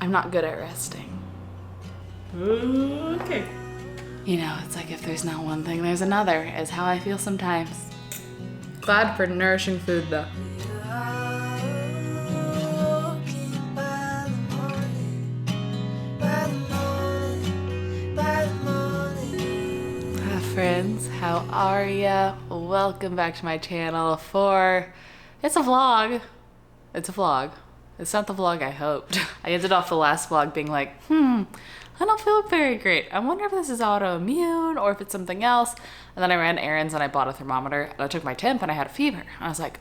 I'm not good at resting. Okay. You know, it's like if there's not one thing, there's another, is how I feel sometimes. Glad for nourishing food though. Friends, how are ya? Welcome back to my channel for, it's a vlog. It's a vlog. It's not the vlog I hoped. I ended off the last vlog being like, I don't feel very great. I wonder if this is autoimmune or if it's something else. And then I ran errands and I bought a thermometer and I took my temp and I had a fever. And I was like,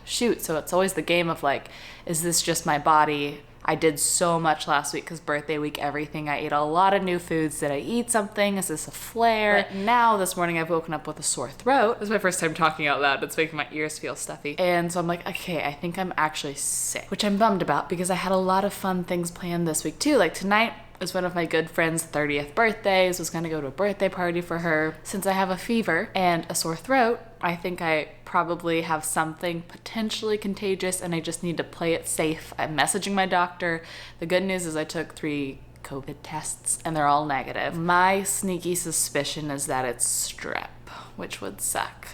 shoot. So it's always the game of like, is this just my body? I did so much last week because birthday week, everything. I ate a lot of new foods. Did I eat something? Is this a flare? But now this morning I've woken up with a sore throat. This is my first time talking out loud. It's making my ears feel stuffy. And so I'm like, okay, I think I'm actually sick, which I'm bummed about because I had a lot of fun things planned this week too. Like tonight is one of my good friend's 30th birthdays. Was gonna go to a birthday party for her. Since I have a fever and a sore throat, I think I probably have something potentially contagious and I just need to play it safe. I'm messaging my doctor. The good news is I took 3 COVID tests and they're all negative. My sneaky suspicion is that it's strep, which would suck.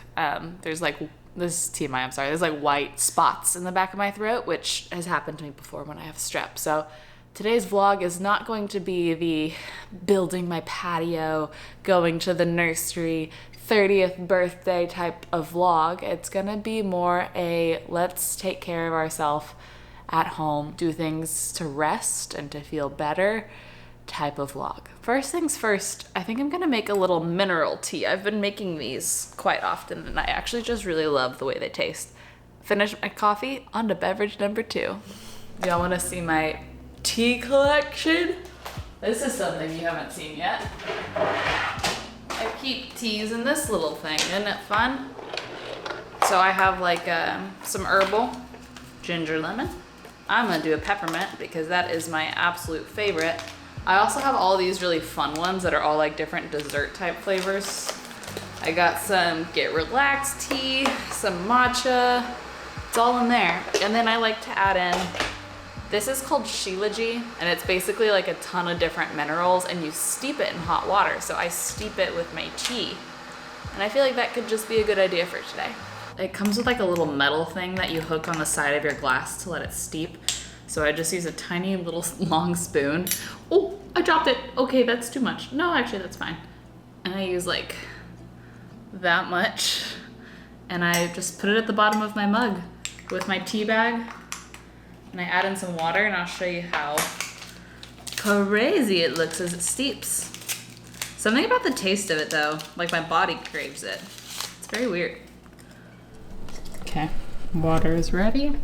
There's like, this is TMI, I'm sorry. There's like white spots in the back of my throat, which has happened to me before when I have strep. So today's vlog is not going to be the building my patio, going to the nursery, 30th birthday type of vlog. It's gonna be more a let's take care of ourselves at home, do things to rest and to feel better type of vlog. First things first, I think I'm gonna make a little mineral tea. I've been making these quite often and I actually just really love the way they taste. Finished my coffee, on to beverage number 2. Y'all wanna see my tea collection? This is something you haven't seen yet. I keep teas in this little thing, isn't it fun? So I have like some herbal, ginger lemon. I'm gonna do a peppermint because that is my absolute favorite. I also have all these really fun ones that are all like different dessert type flavors. I got some get relaxed tea, some matcha, it's all in there. And then I like to add in, this is called Shilajit, and it's basically like a ton of different minerals and you steep it in hot water. So I steep it with my tea. And I feel like that could just be a good idea for today. It comes with like a little metal thing that you hook on the side of your glass to let it steep. So I just use a tiny little long spoon. Oh, I dropped it. Okay, that's too much. No, actually that's fine. And I use like that much. And I just put it at the bottom of my mug with my tea bag. And I add in some water and I'll show you how crazy it looks as it steeps. Something about the taste of it though, like my body craves it. It's very weird. Okay, water is ready.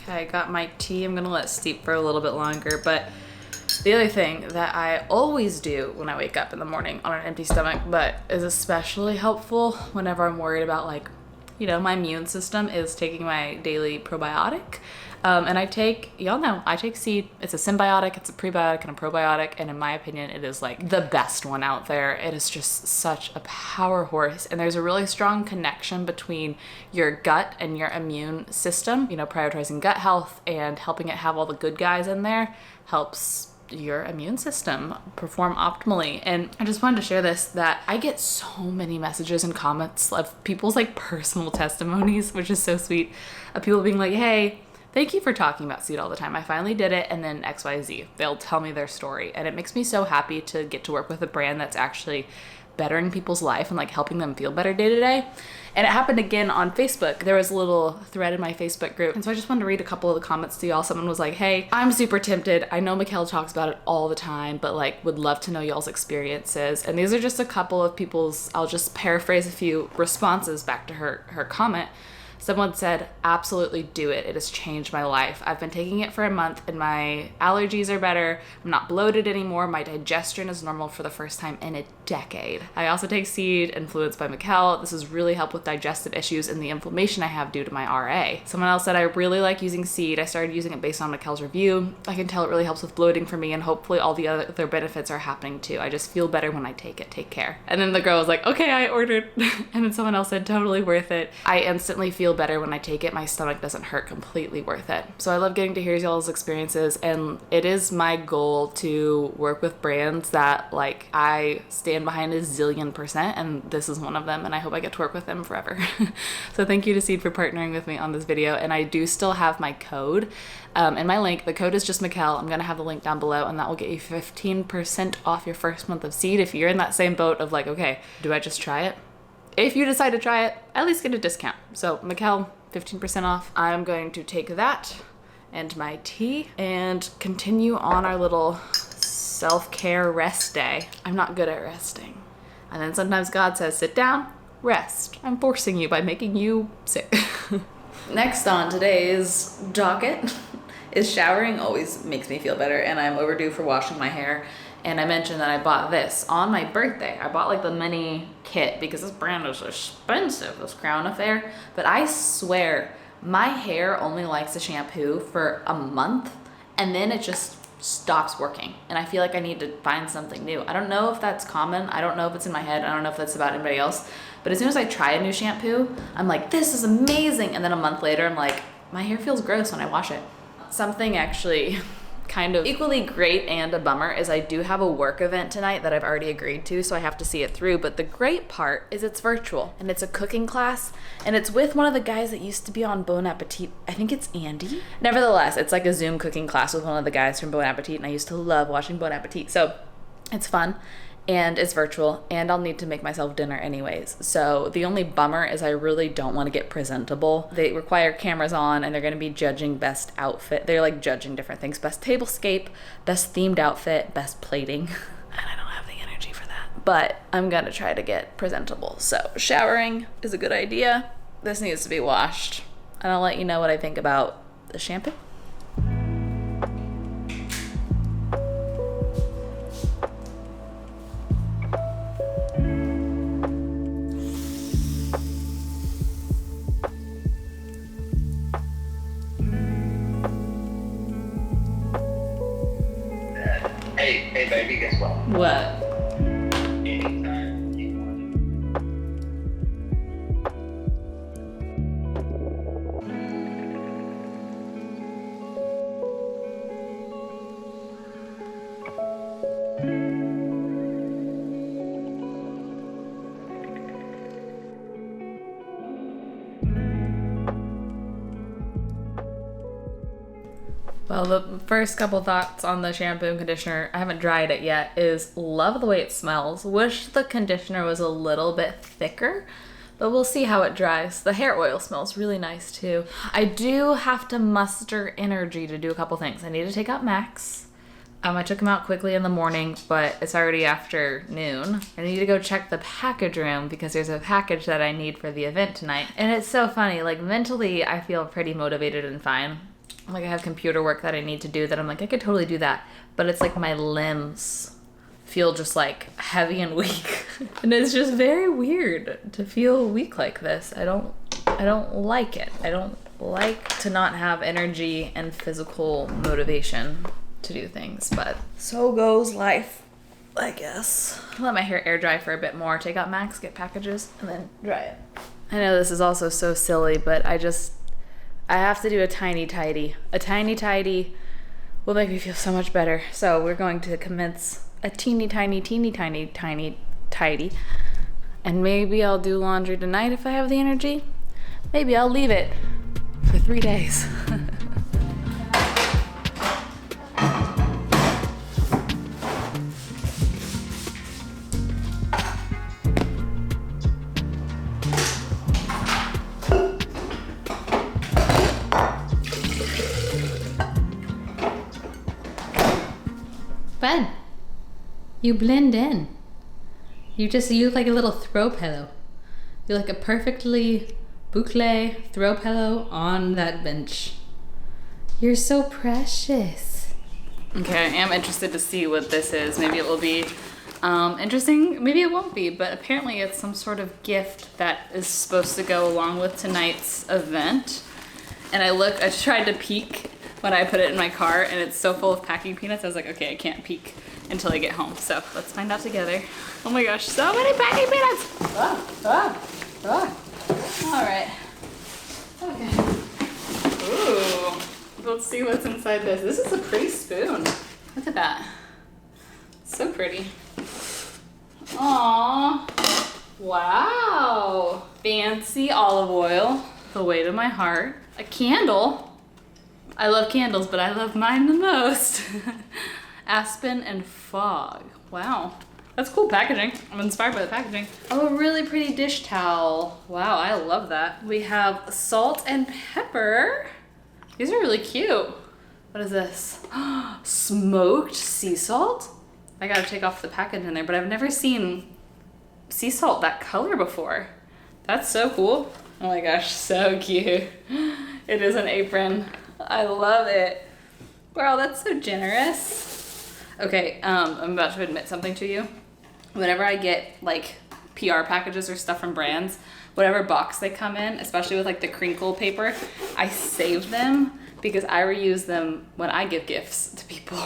I got my tea. I'm gonna let it steep for a little bit longer, but the other thing that I always do when I wake up in the morning on an empty stomach, but is especially helpful whenever I'm worried about like, you know, my immune system, is taking my daily probiotic. And I take, y'all know, I take seed. It's a symbiotic, it's a prebiotic and a probiotic. And in my opinion, it is like the best one out there. It is just such a power horse. And there's a really strong connection between your gut and your immune system. You know, prioritizing gut health and helping it have all the good guys in there helps your immune system perform optimally. And I just wanted to share this, that I get so many messages and comments of people's like personal testimonies, which is so sweet, of people being like, hey, thank you for talking about seed all the time. I finally did it, and then XYZ. They'll tell me their story. And it makes me so happy to get to work with a brand that's actually bettering people's life and like helping them feel better day to day. And it happened again on Facebook. There was a little thread in my Facebook group. And so I just wanted to read a couple of the comments to y'all. Someone was like, hey, I'm super tempted. I know Michelle talks about it all the time, but like would love to know y'all's experiences. And these are just a couple of people's, I'll just paraphrase a few responses back to her comment. Someone said, absolutely do it. It has changed my life. I've been taking it for a month and my allergies are better. I'm not bloated anymore. My digestion is normal for the first time in a decade. I also take Seed, influenced by Mick-Elle. This has really helped with digestive issues and the inflammation I have due to my RA. Someone else said, I really like using Seed. I started using it based on Mick-Elle's review. I can tell it really helps with bloating for me, and hopefully all the other benefits are happening too. I just feel better when I take it. Take care. And then the girl was like, okay, I ordered. And then someone else said, totally worth it. I instantly feel better when I take it. My stomach doesn't hurt. Completely worth it. So I love getting to hear y'all's experiences, and it is my goal to work with brands that like I stand behind a zillion %, and this is one of them, and I hope I get to work with them forever. So thank you to Seed for partnering with me on this video, and I do still have my code in my link. The code is just Mick-Elle. I'm gonna have the link down below, and that will get you 15% off your first month of Seed if you're in that same boat of like, okay, do I just try it? If you decide to try it, at least get a discount. So Mick-Elle, 15% off. I'm going to take that and my tea and continue on our little self-care rest day. I'm not good at resting. And then sometimes God says, sit down, rest. I'm forcing you by making you sick. Next on today's docket is showering. Always makes me feel better, and I'm overdue for washing my hair. And I mentioned that I bought this on my birthday. I bought like the mini kit because this brand is expensive, this Crown Affair. But I swear, my hair only likes a shampoo for a month, and then it just stops working. And I feel like I need to find something new. I don't know if that's common. I don't know if it's in my head. I don't know if that's about anybody else. But as soon as I try a new shampoo, I'm like, this is amazing. And then a month later, I'm like, my hair feels gross when I wash it. Something actually kind of equally great and a bummer is I do have a work event tonight that I've already agreed to, so I have to see it through. But the great part is it's virtual, and it's a cooking class, and it's with one of the guys that used to be on Bon Appetit. I think it's Andy. Nevertheless, it's like a Zoom cooking class with one of the guys from Bon Appetit, and I used to love watching Bon Appetit. So it's fun. And it's virtual, and I'll need to make myself dinner anyways. So the only bummer is I really don't want to get presentable. They require cameras on, and they're going to be judging best outfit. They're like judging different things. Best tablescape, best themed outfit, best plating. And I don't have the energy for that. But I'm going to try to get presentable. So showering is a good idea. This needs to be washed. And I'll let you know what I think about the shampoo. Hey baby, guess what? What? Anytime you want. Well, the first couple thoughts on the shampoo and conditioner, I haven't dried it yet, is love the way it smells. Wish the conditioner was a little bit thicker, but we'll see how it dries. The hair oil smells really nice too. I do have to muster energy to do a couple things. I need to take out Max. I took him out quickly in the morning, but it's already afternoon. I need to go check the package room because there's a package that I need for the event tonight. And it's so funny, like mentally I feel pretty motivated and fine. Like I have computer work that I need to do that I'm like, I could totally do that. But it's like my limbs feel just like heavy and weak. And it's just very weird to feel weak like this. I don't like it. I don't like to not have energy and physical motivation to do things, but so goes life, I guess. I'll let my hair air dry for a bit more, take out Max, get packages, and then dry it. I know this is also so silly, but I have to do a tiny tidy. A tiny tidy will make me feel so much better. So we're going to commence a teeny tiny tidy. And maybe I'll do laundry tonight if I have the energy. Maybe I'll leave it for 3 days. Fun. You blend in. You look like a little throw pillow. You're like a perfectly boucle throw pillow on that bench. You're so precious. Okay, I am interested to see what this is. Maybe it will be interesting, maybe it won't be, but apparently it's some sort of gift that is supposed to go along with tonight's event. And I tried to peek when I put it in my car, and it's so full of packing peanuts. I was like, okay, I can't peek until I get home. So let's find out together. Oh my gosh, so many packing peanuts! All right. Okay. Ooh. Let's see what's inside this. This is a pretty spoon. Look at that. So pretty. Aww. Wow. Fancy olive oil. The weight of my heart. A candle. I love candles, but I love mine the most. Aspen and fog. Wow. That's cool packaging. I'm inspired by the packaging. Oh, a really pretty dish towel. Wow, I love that. We have salt and pepper. These are really cute. What is this? Smoked sea salt? I gotta take off the package in there, but I've never seen sea salt that color before. That's so cool. Oh my gosh, so cute. It is an apron. I love it. Wow, that's so generous. Okay, I'm about to admit something to you. Whenever I get like PR packages or stuff from brands, whatever box they come in, especially with like the crinkle paper, I save them because I reuse them when I give gifts to people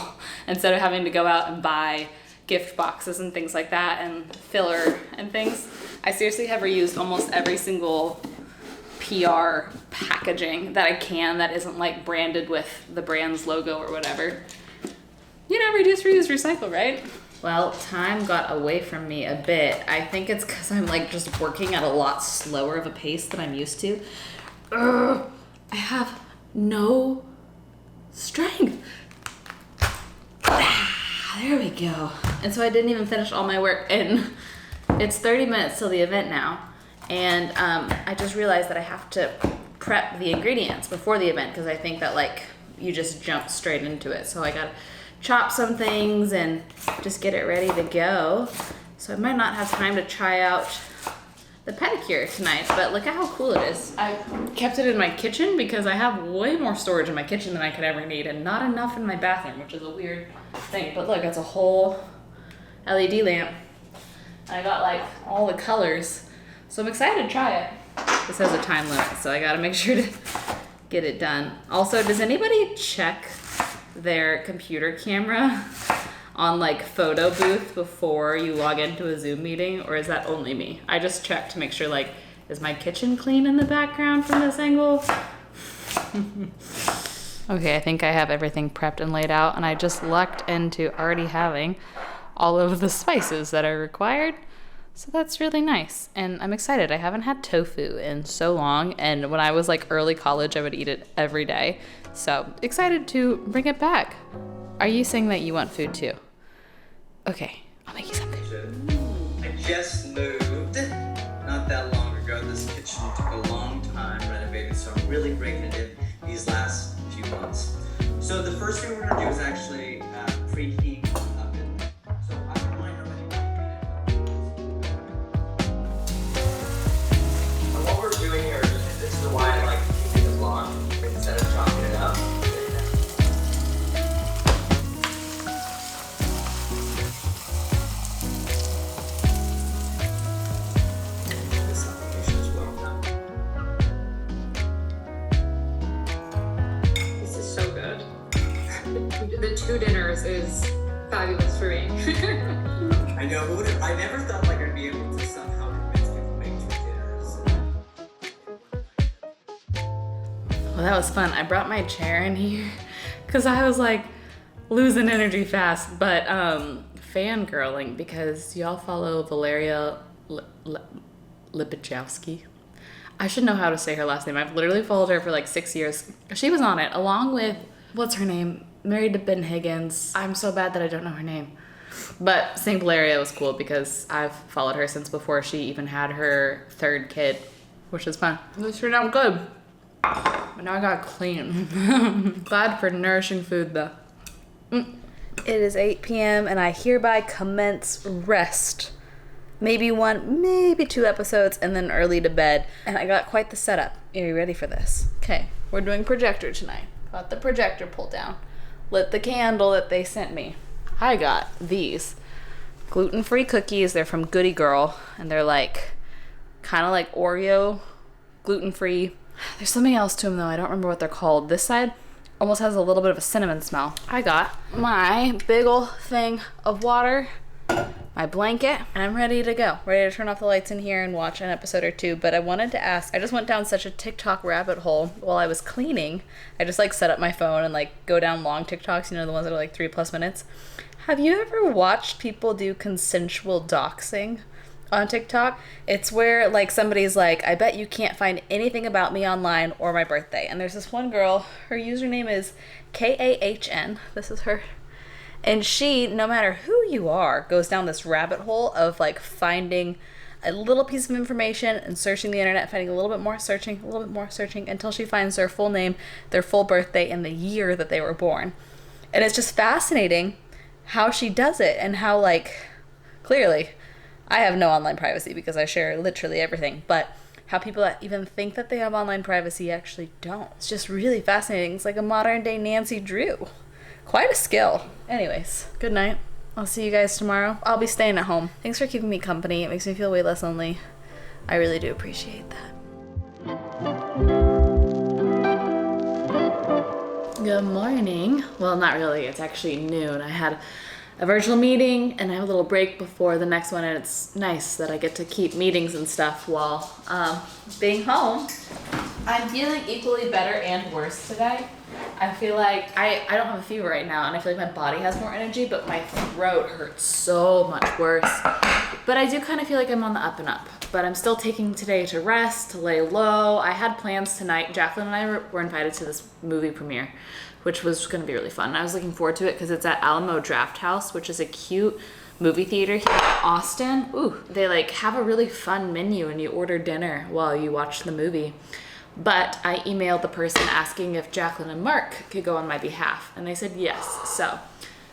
instead of having to go out and buy gift boxes and things like that and filler and things. I seriously have reused almost every single PR packaging that I can that isn't like branded with the brand's logo or whatever. You know, reduce, reuse, recycle, right? Well, time got away from me a bit. I think it's because I'm like just working at a lot slower of a pace than I'm used to. I have no strength. There we go. And so I didn't even finish all my work, and it's 30 minutes till the event now. And I just realized that I have to prep the ingredients before the event because I think that like you just jump straight into it. So I gotta chop some things and just get it ready to go. So I might not have time to try out the pedicure tonight, but look at how cool it is. I kept it in my kitchen because I have way more storage in my kitchen than I could ever need and not enough in my bathroom, which is a weird thing. But look, it's a whole LED lamp. I got like all the colors. So I'm excited to try it. This has a time limit, so I gotta make sure to get it done. Also, does anybody check their computer camera on like photo booth before you log into a Zoom meeting, or is that only me? I just check to make sure like, is my kitchen clean in the background from this angle? Okay, I think I have everything prepped and laid out, and I just lucked into already having all of the spices that are required. So that's really nice, and I'm excited. I haven't had tofu in so long, and when I was like early college, I would eat it every day. So excited to bring it back. Are you saying that you want food too? Okay, I'll make you some food. I just moved not that long ago. This kitchen took a long time renovating, so I'm really breaking it in these last few months. So the first thing we're gonna do is actually preheat the oven. So I don't mind what we're doing here, this is why I like keeping it long instead of chopping it up. This application is well done. This is so good. The 2 dinners is fabulous for me. I know, I never thought like I'd be able to somehow convince people to make 2 dinners. Well, that was fun. I brought my chair in here because I was like losing energy fast, but fangirling because y'all follow Valeria Lipachowski. I should know how to say her last name. I've literally followed her for like 6 years. She was on it along with, what's her name? Married to Ben Higgins. I'm so bad that I don't know her name. But St. Valeria was cool because I've followed her since before she even had her 3rd kid, which is fun. This turned out good. But now I gotta clean. Glad for nourishing food though. It is 8 p.m. and I hereby commence rest maybe 1, maybe 2 episodes, and then early to bed. And I got quite the setup. Are you ready for this? Okay, we're doing projector tonight. Got the projector pulled down. Lit the candle that they sent me. I got these gluten-free cookies. They're from Goody Girl, and they're like kind of like Oreo, gluten-free. There's something else to them though. I don't remember what they're called. This side almost has a little bit of a cinnamon smell. I got my big ol' thing of water, my blanket, and I'm ready to go. Ready to turn off the lights in here and watch an episode or 2. But I wanted to ask, I just went down such a TikTok rabbit hole while I was cleaning. I just like set up my phone and like go down long TikToks, you know, the ones that are like 3+ minutes. Have you ever watched people do consensual doxing on TikTok? It's where like somebody's like, I bet you can't find anything about me online or my birthday. And there's this one girl, her username is KAHN. This is her. And she, no matter who you are, goes down this rabbit hole of like finding a little piece of information and searching the internet, finding a little bit more, searching, a little bit more, searching, until she finds their full name, their full birthday, and the year that they were born. And it's just fascinating how she does it, and how like, clearly, I have no online privacy because I share literally everything, but how people that even think that they have online privacy actually don't. It's just really fascinating. It's like a modern day Nancy Drew. Quite a skill. Anyways, good night. I'll see you guys tomorrow. I'll be staying at home. Thanks for keeping me company. It makes me feel way less lonely. I really do appreciate that. Good morning. Well, not really. It's actually noon. I had a virtual meeting and I have a little break before the next one, and it's nice that I get to keep meetings and stuff while being home. I'm feeling equally better and worse today. I feel like I don't have a fever right now, and I feel like my body has more energy, but my throat hurts so much worse. But I do kind of feel like I'm on the up and up. But I'm still taking today to rest, to lay low. I had plans tonight. Jacqueline and I were invited to this movie premiere, which was going to be really fun. I was looking forward to it because it's at Alamo Draft House, which is a cute movie theater here in Austin. Ooh, they like have a really fun menu, and you order dinner while you watch the movie. But I emailed the person asking if Jacqueline and Mark could go on my behalf, and they said yes. So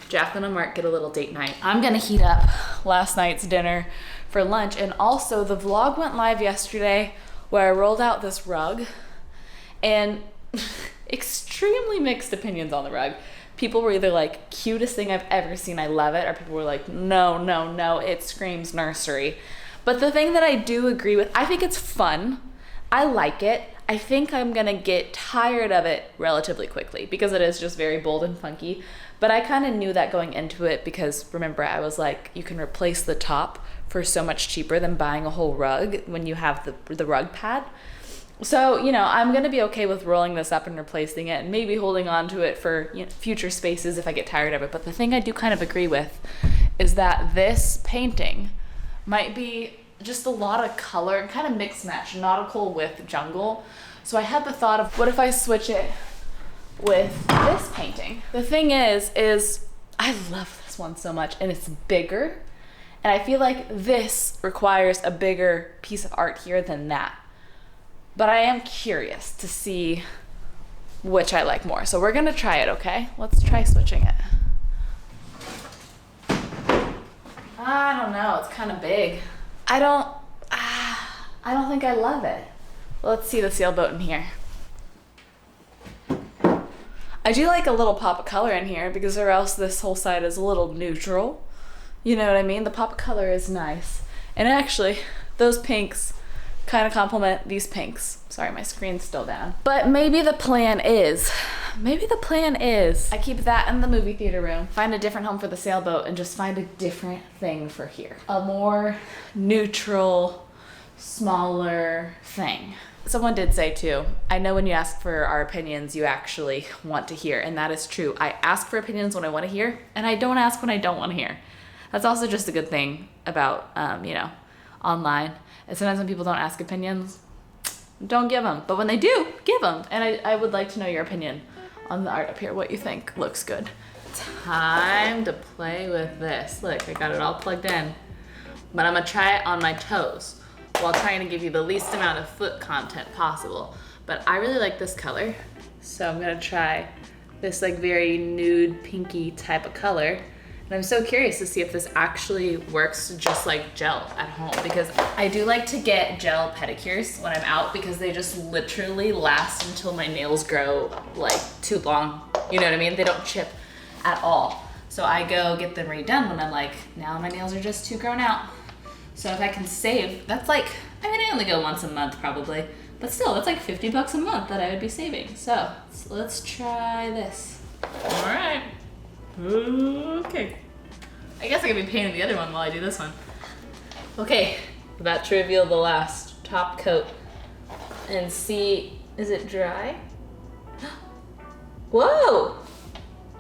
Jacqueline and Mark get a little date night. I'm gonna heat up last night's dinner for lunch, and also the vlog went live yesterday where I rolled out this rug, and extremely mixed opinions on the rug. People were either like, cutest thing I've ever seen, I love it, or people were like, no, it screams nursery. But the thing that I do agree with, I think it's fun. I like it. I think I'm gonna get tired of it relatively quickly because it is just very bold and funky. But I kind of knew that going into it because, remember, I was like, you can replace the top for so much cheaper than buying a whole rug when you have the rug pad. So, you know, I'm gonna be okay with rolling this up and replacing it, and maybe holding on to it for, you know, future spaces if I get tired of it. But the thing I do kind of agree with is that this painting might be just a lot of color and kind of mixed match nautical with jungle. So I had the thought of, what if I switch it with this painting? The thing is I love this one so much, and it's bigger, and I feel like this requires a bigger piece of art here than that. But I am curious to see which I like more. So we're gonna try it, okay? Let's try switching it. I don't know, it's kind of big. I don't think I love it. Let's see the sailboat in here. I do like a little pop of color in here, because or else this whole side is a little neutral. You know what I mean? The pop of color is nice. And actually, those pinks kind of complement these pinks. Sorry, my screen's still down. But maybe the plan is I keep that in the movie theater room, find a different home for the sailboat, and just find a different thing for here. A more neutral, smaller thing. Someone did say too, I know when you ask for our opinions, you actually want to hear, and that is true. I ask for opinions when I want to hear, and I don't ask when I don't want to hear. That's also just a good thing about, you know, online. And sometimes when people don't ask opinions, don't give them. But when they do, give them. And I would like to know your opinion on the art up here, what you think looks good. Time to play with this. Look, I got it all plugged in. But I'm gonna try it on my toes while trying to give you the least amount of foot content possible. But I really like this color, so I'm gonna try this like very nude pinky type of color And I'm so curious to see if this actually works just like gel at home, because I do like to get gel pedicures when I'm out because they just literally last until my nails grow like too long. You know what I mean? They don't chip at all. So I go get them redone when I'm like, now my nails are just too grown out. So if I can save, that's like, I mean, I only go once a month probably, but still, that's like $50 a month that I would be saving. So let's try this. All right. Okay. I guess I could be painting the other one while I do this one. Okay, about to reveal the last top coat and see, is it dry? Whoa!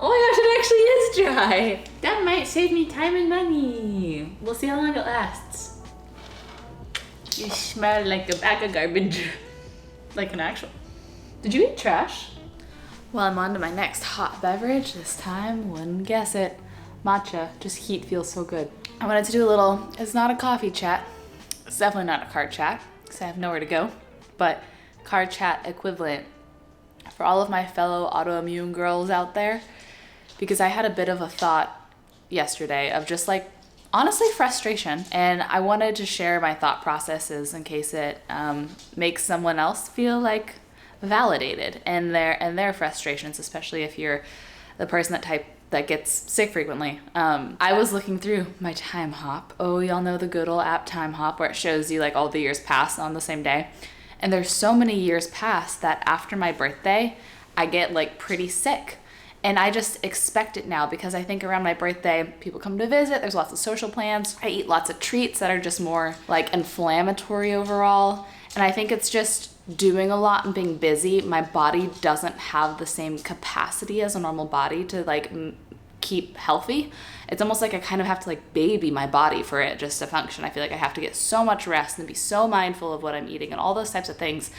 Oh my gosh, it actually is dry. That might save me time and money. We'll see how long it lasts. You smell like a bag of garbage. Like an actual. Did you eat trash? Well, I'm on to my next hot beverage. This time, wouldn't guess it. Matcha. Just heat feels so good. I wanted to do a little, it's not a coffee chat. It's definitely not a card chat because I have nowhere to go. But card chat equivalent for all of my fellow autoimmune girls out there. Because I had a bit of a thought yesterday of just like, honestly, frustration. And I wanted to share my thought processes in case it makes someone else feel like validated in their frustrations, especially if you're the person that gets sick frequently. I was looking through my time hop. Oh, y'all know the good old app Time Hop where it shows you like all the years past on the same day. And there's so many years past that after my birthday, I get like pretty sick. And I just expect it now because I think around my birthday, people come to visit, there's lots of social plans. I eat lots of treats that are just more like inflammatory overall. And I think it's just doing a lot and being busy. My body doesn't have the same capacity as a normal body to like keep healthy. It's almost like I kind of have to like baby my body for it just to function. I feel like I have to get so much rest and be so mindful of what I'm eating and all those types of things.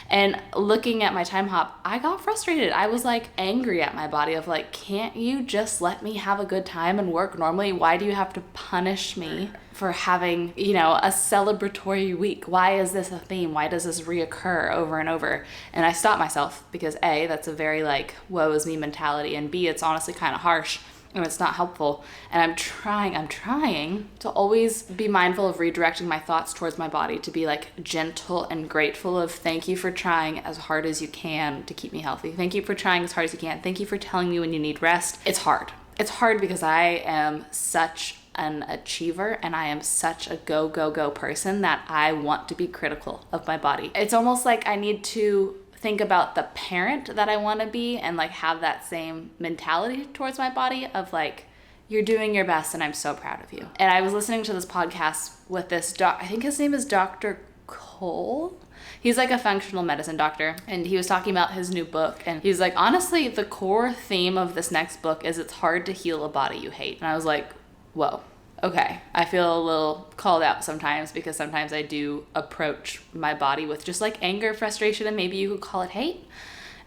And looking at my time hop, I got frustrated. I was like angry at my body of like, can't you just let me have a good time and work normally? Why do you have to punish me for having, you know, a celebratory week? Why is this a theme? Why does this reoccur over and over? And I stopped myself because A, that's a very like, woe is me mentality. And B, it's honestly kind of harsh. And it's not helpful. And I'm trying to always be mindful of redirecting my thoughts towards my body to be like gentle and grateful of thank you for trying as hard as you can to keep me healthy. Thank you for trying as hard as you can. Thank you for telling me when you need rest. It's hard. It's hard because I am such an achiever and I am such a go person that I want to be critical of my body. It's almost like I need to think about the parent that I want to be and like have that same mentality towards my body of like, you're doing your best and I'm so proud of you. And I was listening to this podcast with this I think his name is Dr. Cole. He's like a functional medicine doctor and he was talking about his new book and he's like, honestly, the core theme of this next book is it's hard to heal a body you hate. And I was like, whoa. Okay, I feel a little called out sometimes because sometimes I do approach my body with just like anger, frustration, and maybe you could call it hate.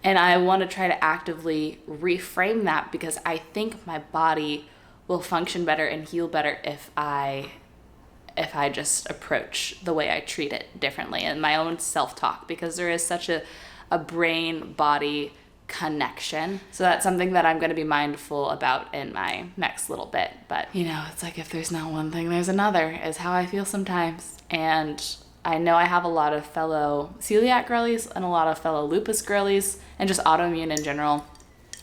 And I want to try to actively reframe that because I think my body will function better and heal better if I just approach the way I treat it differently and my own self-talk, because there is such a brain-body connection. So that's something that I'm going to be mindful about in my next little bit. But you know, it's like if there's not one thing, there's another, is how I feel sometimes. And I know I have a lot of fellow celiac girlies and a lot of fellow lupus girlies and just autoimmune in general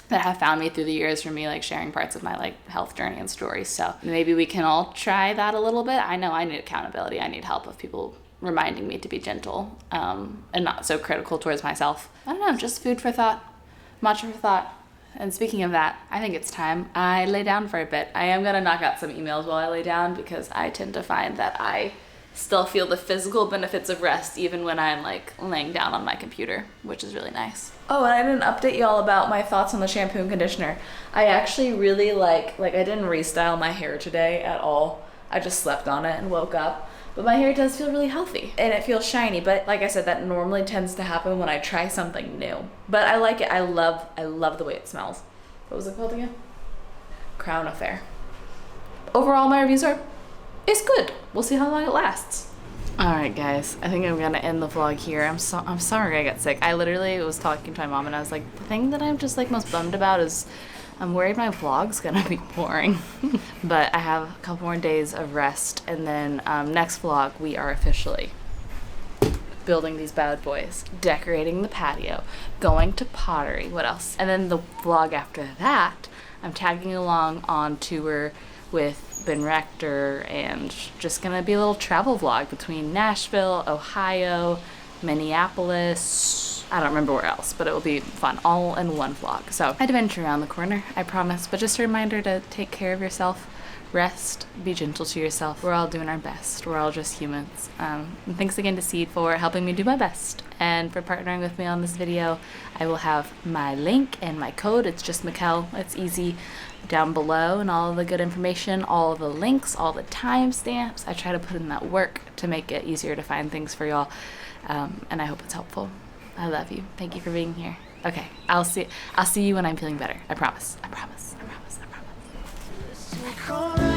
that have found me through the years from me like sharing parts of my like health journey and stories. So maybe we can all try that a little bit. I know I need accountability. I need help of people reminding me to be gentle and not so critical towards myself. I don't know, just food for thought. Much for thought. And speaking of that, I think it's time I lay down for a bit. I am going to knock out some emails while I lay down because I tend to find that I still feel the physical benefits of rest even when I'm like laying down on my computer, which is really nice. Oh, and I didn't update y'all about my thoughts on the shampoo and conditioner. I actually really like I didn't restyle my hair today at all. I just slept on it and woke up. But my hair does feel really healthy and it feels shiny. But like I said, that normally tends to happen when I try something new. But I like it. I love the way it smells. What was it called again? Crown Affair. Overall, my reviews are, it's good. We'll see how long it lasts. All right, guys. I think I'm gonna end the vlog here. I'm sorry I got sick. I literally was talking to my mom and I was like, the thing that I'm just like most bummed about is I'm worried my vlog's gonna be boring. But I have a couple more days of rest, and then next vlog we are officially building these bad boys, decorating the patio, going to pottery, what else? And then the vlog after that, I'm tagging along on tour with Ben Rector, and just gonna be a little travel vlog between Nashville, Ohio, Minneapolis, I don't remember where else, but it will be fun, all in one vlog. So adventure around the corner, I promise, but just a reminder to take care of yourself, rest, be gentle to yourself. We're all doing our best. We're all just humans. And thanks again to Seed for helping me do my best and for partnering with me on this video. I will have my link and my code. It's just Michelle. It's easy down below, and all of the good information, all of the links, all the timestamps. I try to put in that work to make it easier to find things for y'all. And I hope it's helpful. I love you. Thank you for being here. Okay, I'll see you when I'm feeling better. I promise. I promise. I promise. I promise.